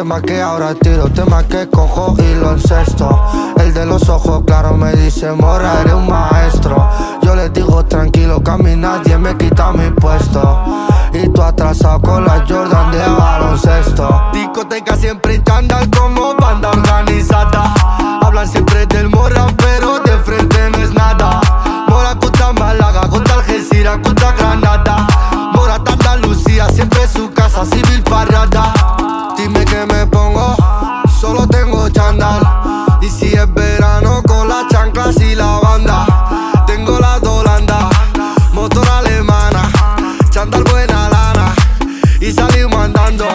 Tema que ahora tiro, tema que cojo y lo encesto. El de los ojos claro me dice, morra, eres un maestro. Yo les digo tranquilo que a mí nadie me quita mi puesto. Y tú atrasado con la Jordan de baloncesto. Discoteca siempre en chándal como banda organizada. Hablan siempre del morra pero de frente no es nada. Mora contra Málaga, contra Algeciras, contra Granada. Mora hasta Andalucía, siempre su casa civil parrada. Dime que me pongo, solo tengo chándal. Y si es verano con las chanclas y la banda. Tengo la de Holanda, motor alemana, chándal buena lana y salimos andando.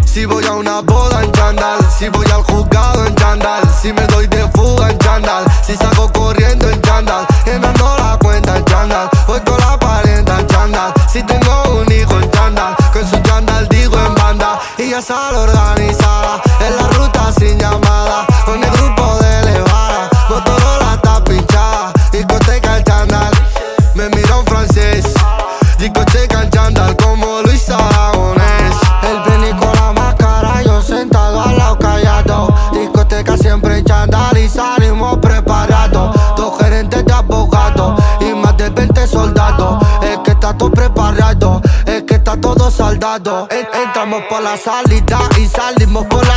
Si voy a una boda en chándal, si voy al juzgado en chándal, si me doy de fuga en chándal, si salgo corriendo en chándal, llenando la cuenta en chándal, voy con la parienta en chándal, si tengo un hijo en chándal, con su chándal digo en banda. Y ya sale organizada, en la ruta sin llamada, con el grupo de elevada, Motorola está pinchada, discoteca en chándal, me mira un francés, discoteca en chándal como Luis Aragonés. El Benny con la máscara, yo sentado al lado callado, discoteca siempre en chándal y salimos preparados. Dos gerentes de abogados y más de 20 soldados. Es que está todo preparado, es que está todo saldado. Entramos por la salida y salimos por la